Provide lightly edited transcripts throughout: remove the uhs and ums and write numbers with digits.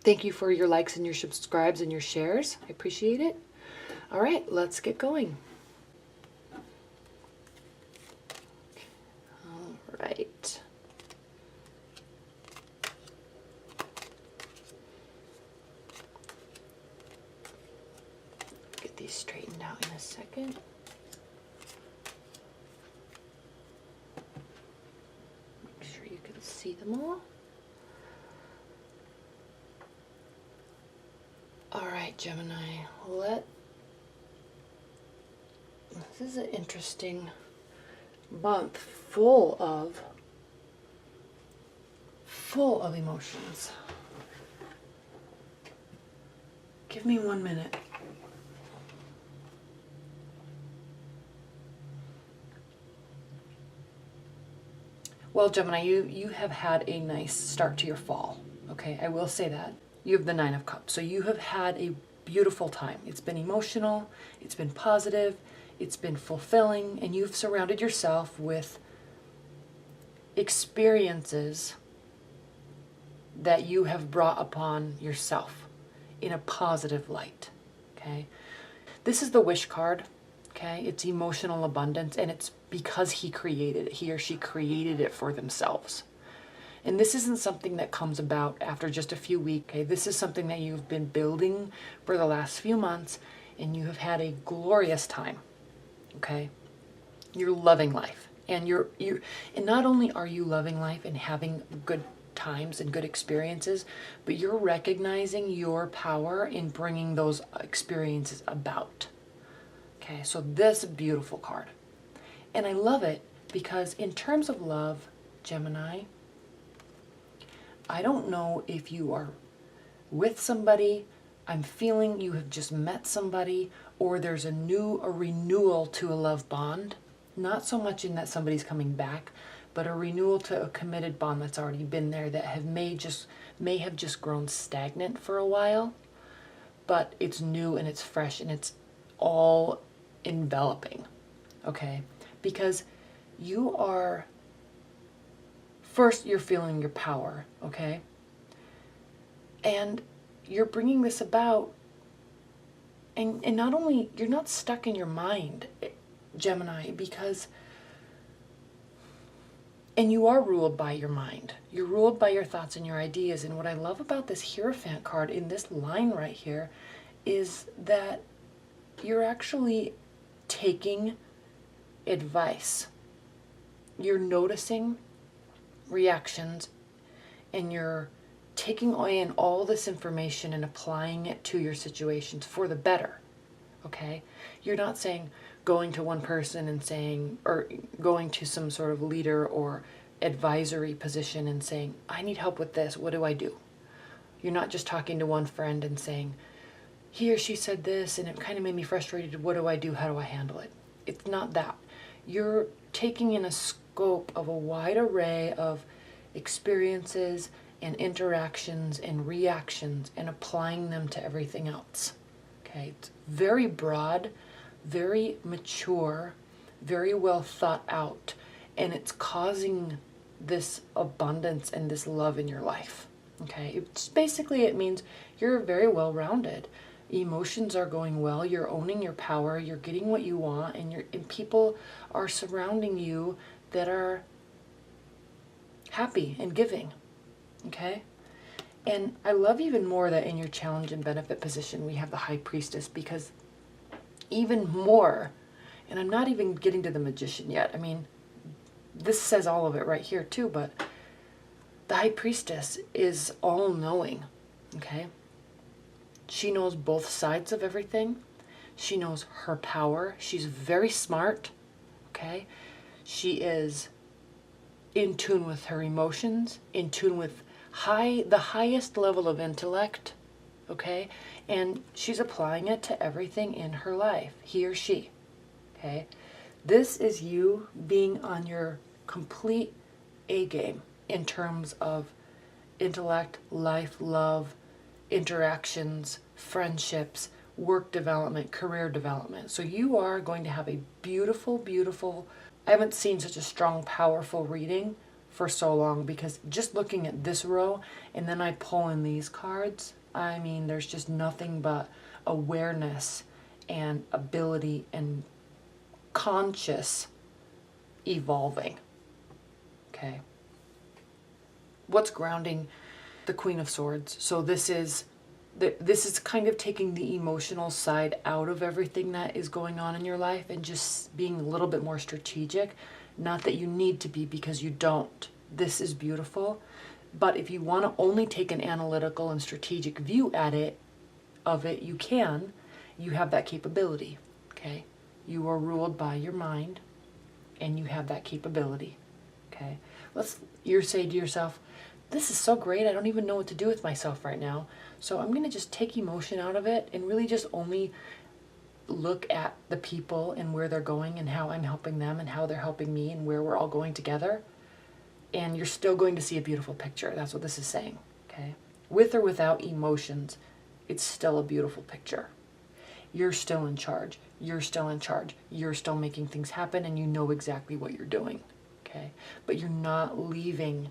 Thank you for your likes and your subscribes and your shares. I appreciate it. All right, let's get going. All right. Get these straightened out in a second. Make sure you can see them all. All right, Gemini, this is an interesting month full of emotions. Give me 1 minute. Well, Gemini, you have had a nice start to your fall. Okay, I will say that. You have the 9 of Cups. So you have had a beautiful time. It's been emotional, it's been positive, it's been fulfilling, and you've surrounded yourself with experiences that you have brought upon yourself in a positive light. Okay? This is the wish card. Okay? It's emotional abundance, and it's because he or she created it for themselves. And this isn't something that comes about after just a few weeks. Okay? This is something that you've been building for the last few months, and you have had a glorious time. Okay? You're loving life. And and not only are you loving life and having good times and good experiences, but you're recognizing your power in bringing those experiences about. Okay? So this is a beautiful card. And I love it because in terms of love, Gemini, I don't know if you are with somebody, I'm feeling you have just met somebody, or there's a renewal to a love bond. Not so much in that somebody's coming back, but a renewal to a committed bond that's already been there that may have just grown stagnant for a while, but it's new and it's fresh and it's all enveloping. Okay? Because first, you're feeling your power, okay? And you're bringing this about, and not only, you're not stuck in your mind, Gemini, and you are ruled by your mind. You're ruled by your thoughts and your ideas. And what I love about this Hierophant card in this line right here is that you're actually taking advice. You're noticing reactions, and you're taking in all this information and applying it to your situations for the better. Okay? You're not saying going to one person and saying, or going to some sort of leader or advisory position and saying, I need help with this, what do I do? You're not just talking to one friend and saying, he or she said this and it kind of made me frustrated, what do I do, how do I handle it? It's not that. You're taking in a scope of a wide array of experiences and interactions and reactions and applying them to everything else. Okay, it's very broad, very mature, very well thought out, and it's causing this abundance and this love in your life. Okay, it means you're very well rounded. Emotions are going well, you're owning your power, you're getting what you want, and people are surrounding you that are happy and giving. Okay? And I love even more that in your challenge and benefit position we have the High Priestess, because even more, and I'm not even getting to the Magician yet. I mean, this says all of it right here too, but the High Priestess is all-knowing. Okay? She knows both sides of everything. She knows her power. She's very smart. Okay? She is in tune with her emotions, in tune with the highest level of intellect. Okay? And she's applying it to everything in her life, he or she. Okay? This is you being on your complete A game in terms of intellect, life, love, interactions, friendships, work development, career development. So you are going to have a beautiful, beautiful, I haven't seen such a strong, powerful reading for so long, because just looking at this row and then I pull in these cards, I mean, there's just nothing but awareness and ability and conscious evolving. Okay. What's grounding the Queen of Swords? So this is kind of taking the emotional side out of everything that is going on in your life and just being a little bit more strategic. Not that you need to be, because you don't. This is beautiful. But if you want to only take an analytical and strategic view at it, you can. You have that capability. Okay? You are ruled by your mind, and you have that capability. Okay? You're saying to yourself, this is so great, I don't even know what to do with myself right now. So I'm going to just take emotion out of it and really just only look at the people and where they're going and how I'm helping them and how they're helping me and where we're all going together. And you're still going to see a beautiful picture. That's what this is saying. Okay? With or without emotions, it's still a beautiful picture. You're still in charge. You're still in charge. You're still making things happen, and you know exactly what you're doing. Okay? But you're not leaving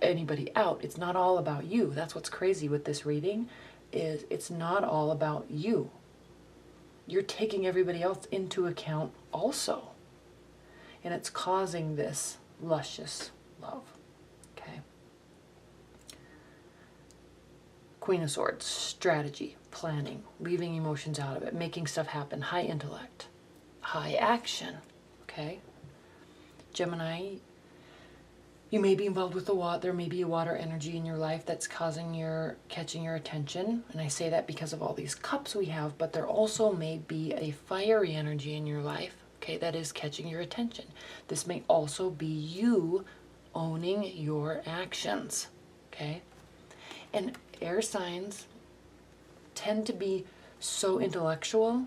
anybody out. It's not all about you. That's what's crazy with this reading, is it's not all about you. You're taking everybody else into account also. And it's causing this luscious love. Okay. Queen of Swords, strategy, planning, leaving emotions out of it, making stuff happen, high intellect, high action. Okay. Gemini, you may be involved with the water. There may be a water energy in your life that's catching your attention. And I say that because of all these cups we have, but there also may be a fiery energy in your life, okay, that is catching your attention. This may also be you owning your actions, okay? And air signs tend to be so intellectual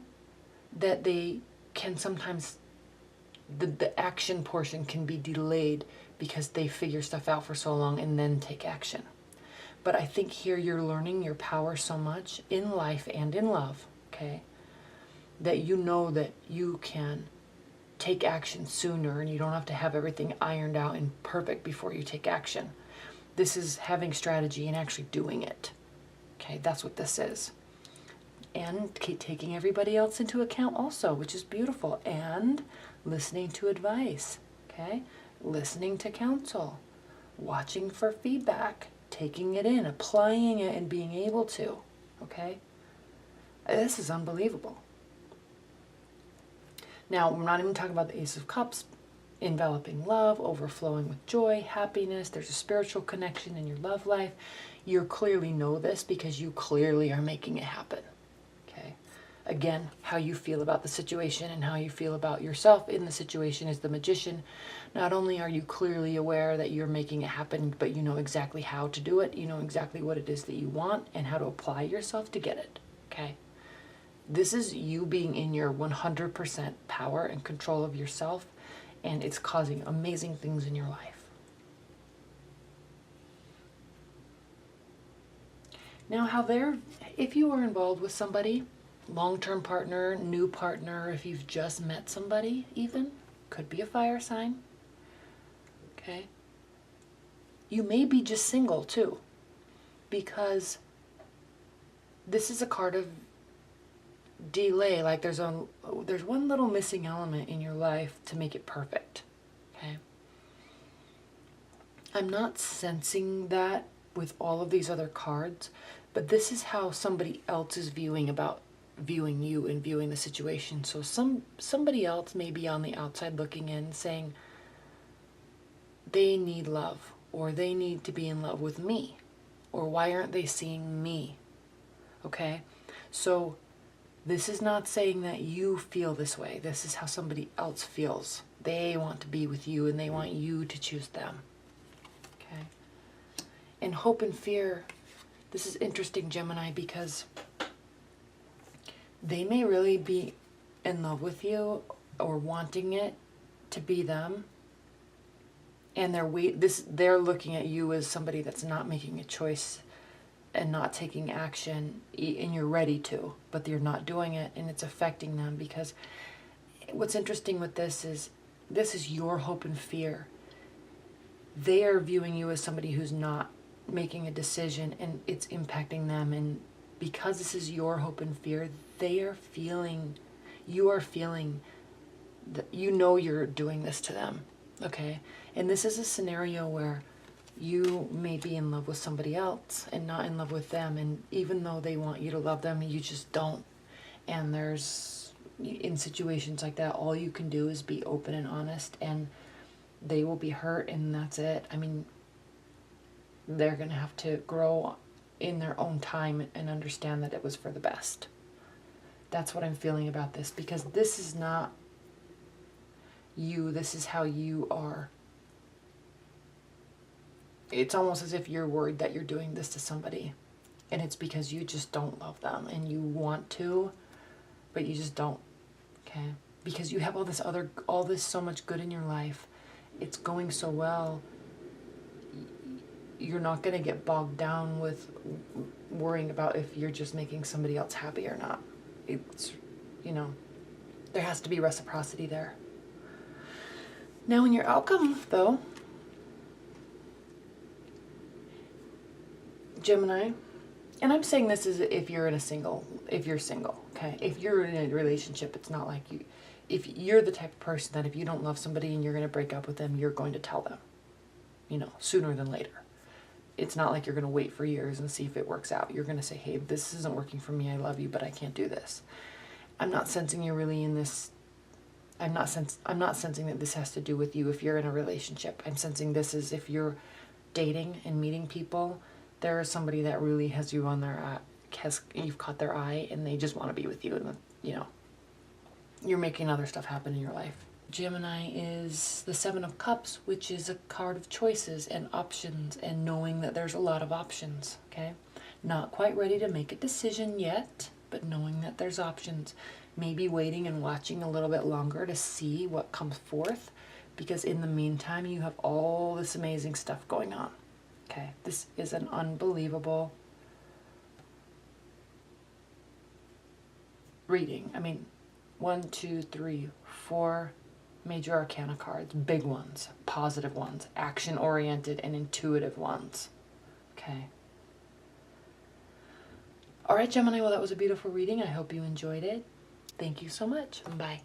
that they can sometimes, the action portion can be delayed because they figure stuff out for so long and then take action. But I think here you're learning your power so much in life and in love, okay, that you know that you can take action sooner and you don't have to have everything ironed out and perfect before you take action. This is having strategy and actually doing it. Okay, that's what this is. And taking everybody else into account also, which is beautiful. And listening to advice, okay? Listening to counsel, watching for feedback, taking it in, applying it, and being able to, okay? This is unbelievable. Now, we're not even talking about the Ace of Cups, enveloping love, overflowing with joy, happiness. There's a spiritual connection in your love life. You clearly know this because you clearly are making it happen, okay? Again, how you feel about the situation and how you feel about yourself in the situation is the Magician. Not only are you clearly aware that you're making it happen, but you know exactly how to do it. You know exactly what it is that you want and how to apply yourself to get it, okay? This is you being in your 100% power and control of yourself, and it's causing amazing things in your life. Now, if you are involved with somebody, long-term partner, new partner, if you've just met somebody even, could be a fire sign, okay? You may be just single too, because this is a card of delay. Like there's one little missing element in your life to make it perfect, okay? I'm not sensing that with all of these other cards, but this is how somebody else is viewing you and viewing the situation. So somebody else may be on the outside looking in saying they need love, or they need to be in love with me, or why aren't they seeing me? Okay? So this is not saying that you feel this way. This is how somebody else feels. They want to be with you and they want you to choose them. Okay? And hope and fear, this is interesting, Gemini, because they may really be in love with you or wanting it to be them, and they're looking at you as somebody that's not making a choice and not taking action, and you're ready to, but you're not doing it, and it's affecting them. Because what's interesting with this is your hope and fear they are viewing you as somebody who's not making a decision, and it's impacting them. And because this is your hope and fear, they are feeling, you are feeling that, you know, you're doing this to them, okay? And this is a scenario where you may be in love with somebody else and not in love with them, and even though they want you to love them, you just don't. And there's, in situations like that, all you can do is be open and honest, and they will be hurt, and that's it. I mean, they're gonna have to grow in their own time and understand that it was for the best. That's what I'm feeling about this, because this is not you, this is how you are. It's almost as if you're worried that you're doing this to somebody, and it's because you just don't love them, and you want to, but you just don't, okay? Because you have all this so much good in your life. It's going so well. You're not going to get bogged down with worrying about if you're just making somebody else happy or not. It's, you know, there has to be reciprocity there. Now in your outcome, though, Gemini, and I'm saying this is if you're single, okay? If you're in a relationship, it's not like you, if you're the type of person that if you don't love somebody and you're going to break up with them, you're going to tell them, you know, sooner than later. It's not like you're going to wait for years and see if it works out. You're going to say, hey, this isn't working for me. I love you, but I can't do this. I'm not sensing you're really in this. I'm not sensing that this has to do with you if you're in a relationship. I'm sensing this is if you're dating and meeting people, there is somebody that really has you on their you've caught their eye, and they just want to be with you, and you know, you're making other stuff happen in your life. Gemini is the Seven of Cups, which is a card of choices and options, and knowing that there's a lot of options, okay? Not quite ready to make a decision yet, but knowing that there's options. Maybe waiting and watching a little bit longer to see what comes forth, because in the meantime, you have all this amazing stuff going on, okay? This is an unbelievable reading. I mean, 1, 2, 3, 4 major arcana cards, big ones, positive ones, action-oriented and intuitive ones, okay? All right, Gemini, well, that was a beautiful reading. I hope you enjoyed it. Thank you so much. Bye.